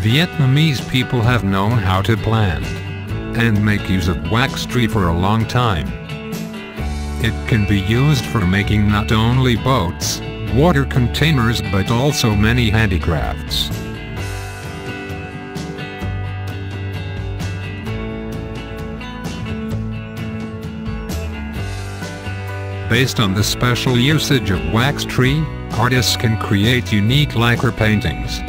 Vietnamese people have known how to plant and make use of wax tree for a long time. It can be used for making not only boats, water containers but also many handicrafts. Based on the special usage of wax tree, artists can create unique lacquer paintings.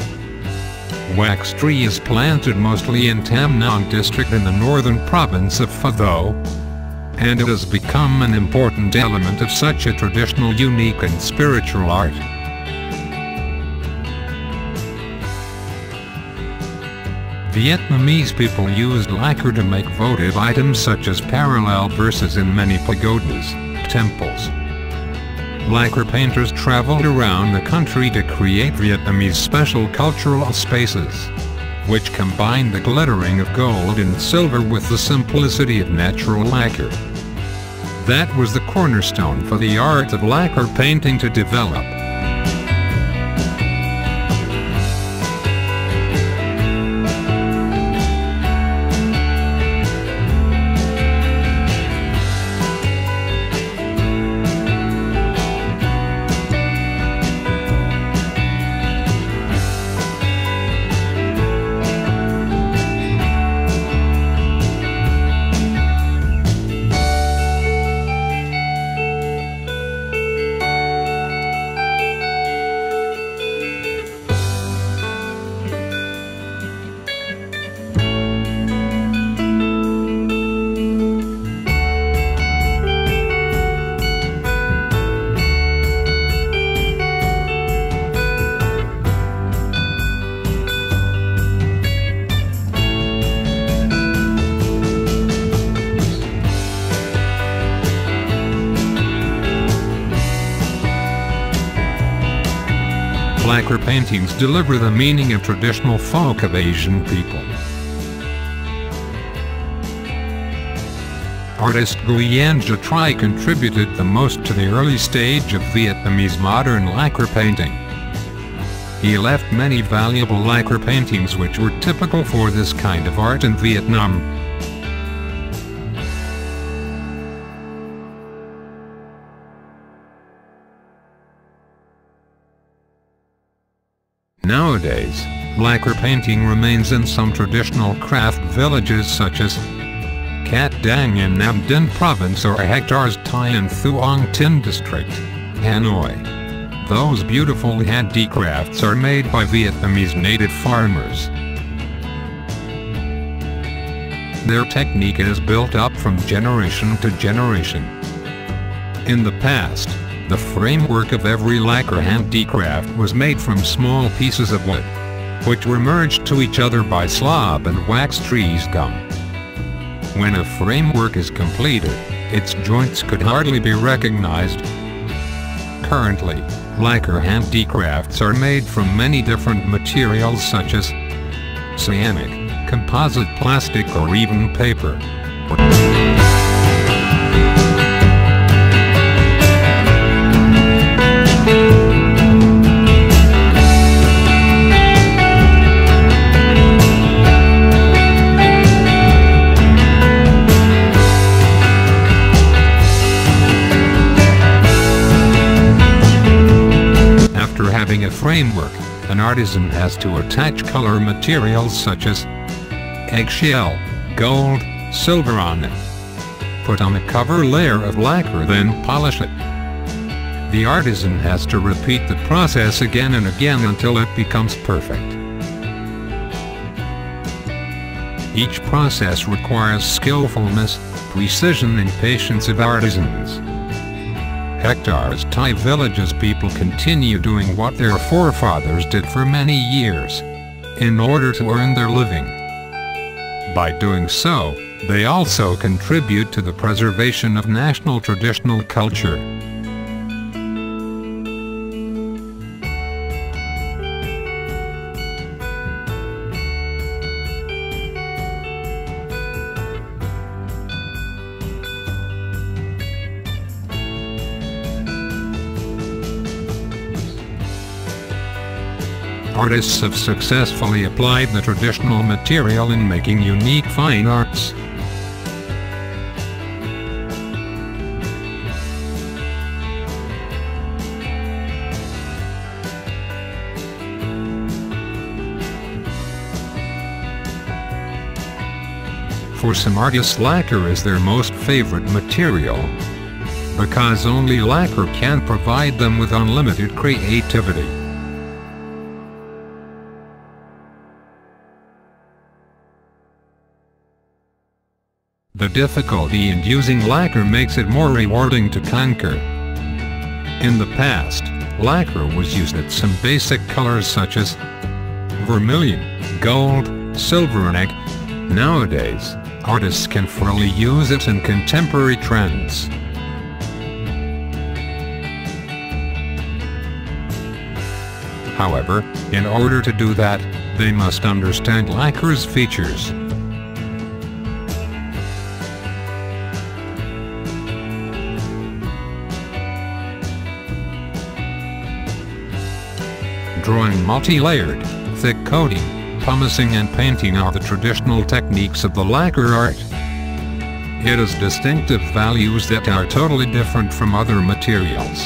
Wax tree is planted mostly in Tam Nong district in the northern province of Pha Tho, and it has become an important element of such a traditional, unique and spiritual art. Vietnamese people used lacquer to make votive items such as parallel verses in many pagodas, temples. Lacquer painters traveled around the country to create Vietnamese special cultural spaces, which combine the glittering of gold and silver with the simplicity of natural lacquer. That was the cornerstone for the art of lacquer painting to develop. Lacquer paintings deliver the meaning of traditional folk of Asian people. Artist Nguyen Du Tri contributed the most to the early stage of Vietnamese modern lacquer painting. He left many valuable lacquer paintings which were typical for this kind of art in Vietnam. Nowadays, lacquer painting remains in some traditional craft villages such as Cat Dang in Nam Dinh Province or Hectares Thai in Thuong Tin District, Hanoi. Those beautiful handicrafts are made by Vietnamese native farmers. Their technique is built up from generation to generation. In the past, the framework of every lacquer handicraft was made from small pieces of wood, which were merged to each other by slob and wax trees gum. When a framework is completed, its joints could hardly be recognized. Currently, lacquer handicrafts are made from many different materials such as ceramic, composite plastic or even paper. Having a framework, an artisan has to attach color materials such as eggshell, gold, silver on it. Put on a cover layer of lacquer, then polish it. The artisan has to repeat the process again and again until it becomes perfect. Each process requires skillfulness, precision and patience of artisans. Hectares Thai villages people continue doing what their forefathers did for many years, in order to earn their living. By doing so, they also contribute to the preservation of national traditional culture. artists have successfully applied the traditional material in making unique fine arts. For some artists, lacquer is their most favorite material, because only lacquer can provide them with unlimited creativity. The difficulty in using lacquer makes it more rewarding to conquer. In the past, lacquer was used at some basic colors such as vermilion, gold, silver and egg. Nowadays, artists can freely use it in contemporary trends. However, in order to do that, they must understand lacquer's features. Drawing multi-layered, thick coating, pumicing and painting are the traditional techniques of the lacquer art. It has distinctive values that are totally different from other materials.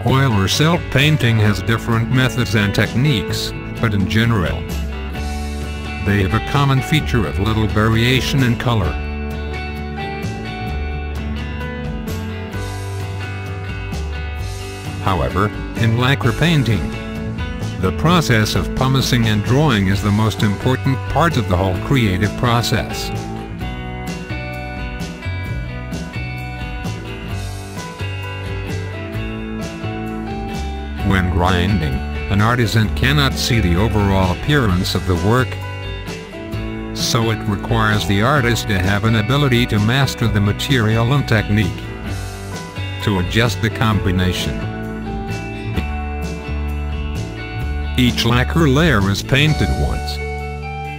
Oil or silk painting has different methods and techniques, but in general, they have a common feature of little variation in color. However, in lacquer painting, the process of pumicing and drawing is the most important part of the whole creative process. When grinding, an artisan cannot see the overall appearance of the work, so it requires the artist to have an ability to master the material and technique, to adjust the combination. Each lacquer layer is painted once,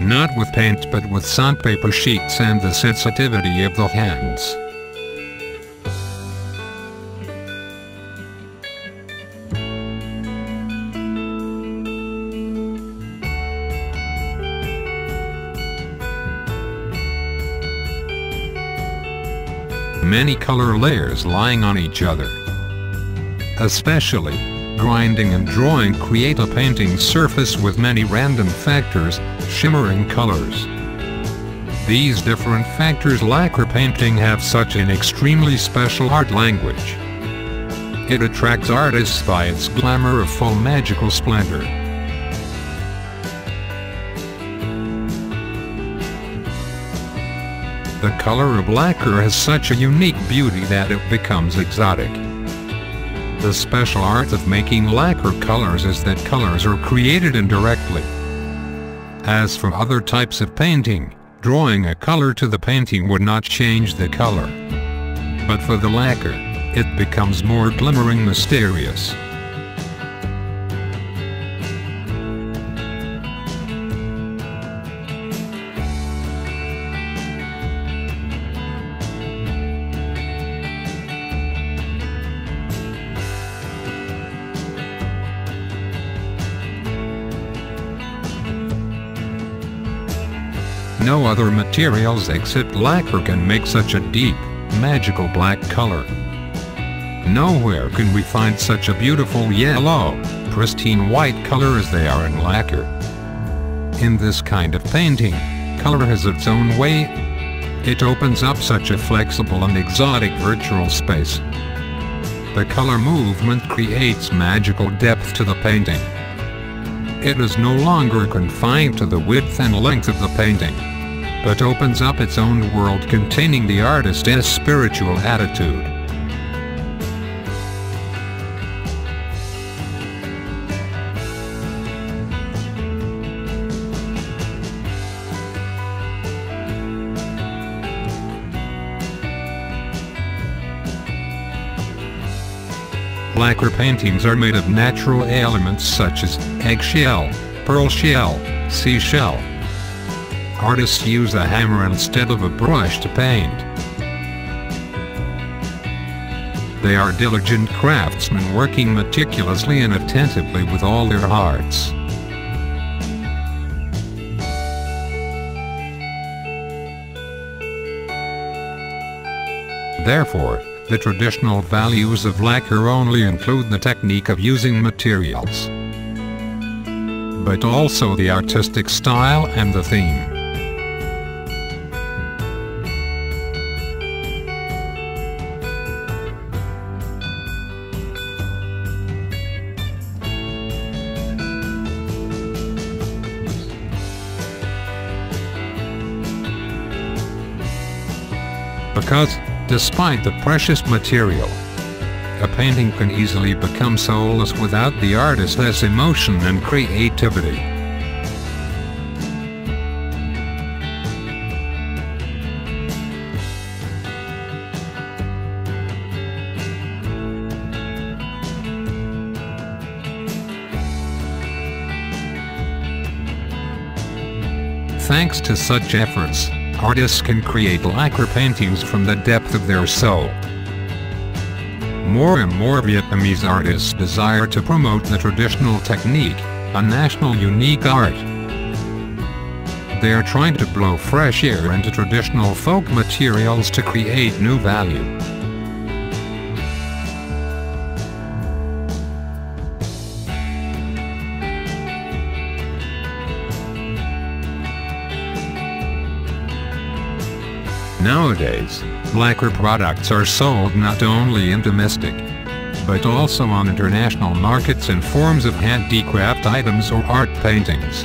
not with paint but with sandpaper sheets and the sensitivity of the hands. Many color layers lying on each other. Especially, grinding and drawing create a painting surface with many random factors, shimmering colors. These different factors lacquer painting have such an extremely special art language. It attracts artists by its glamour of full magical splendor. The color of lacquer has such a unique beauty that it becomes exotic. The special art of making lacquer colors is that colors are created indirectly. As for other types of painting, drawing a color to the painting would not change the color. But for the lacquer, it becomes more glimmering mysterious. No other materials except lacquer can make such a deep, magical black color. Nowhere can we find such a beautiful yellow, pristine white color as they are in lacquer. In this kind of painting, color has its own way. It opens up such a flexible and exotic virtual space. The color movement creates magical depth to the painting. It is no longer confined to the width and length of the painting, but opens up its own world containing the artist's spiritual attitude. Lacquer paintings are made of natural elements such as eggshell, pearl shell, seashell. Artists use a hammer instead of a brush to paint. They are diligent craftsmen working meticulously and attentively with all their hearts. Therefore, the traditional values of lacquer only include the technique of using materials, but also the artistic style and the theme. Because, despite the precious material, a painting can easily become soulless without the artist's emotion and creativity. Thanks to such efforts, artists can create lacquer paintings from the depth of their soul. More and more Vietnamese artists desire to promote the traditional technique, a national unique art. They are trying to blow fresh air into traditional folk materials to create new value. Nowadays, lacquer products are sold not only in domestic, but also on international markets in forms of handicraft items or art paintings.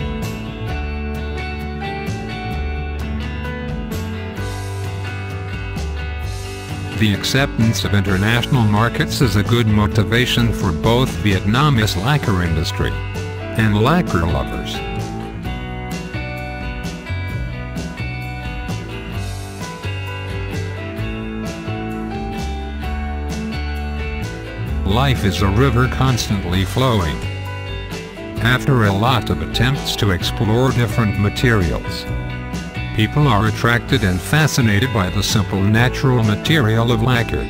The acceptance of international markets is a good motivation for both Vietnamese lacquer industry and lacquer lovers. Life is a river constantly flowing. After a lot of attempts to explore different materials, people are attracted and fascinated by the simple natural material of lacquer.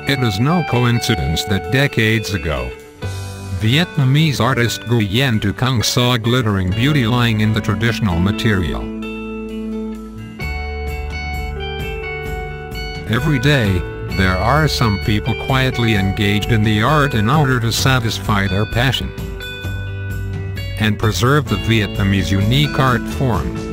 It is no coincidence that decades ago, Vietnamese artist Nguyen Du Cung saw glittering beauty lying in the traditional material. Every day, there are some people quietly engaged in the art in order to satisfy their passion and preserve the Vietnamese unique art form.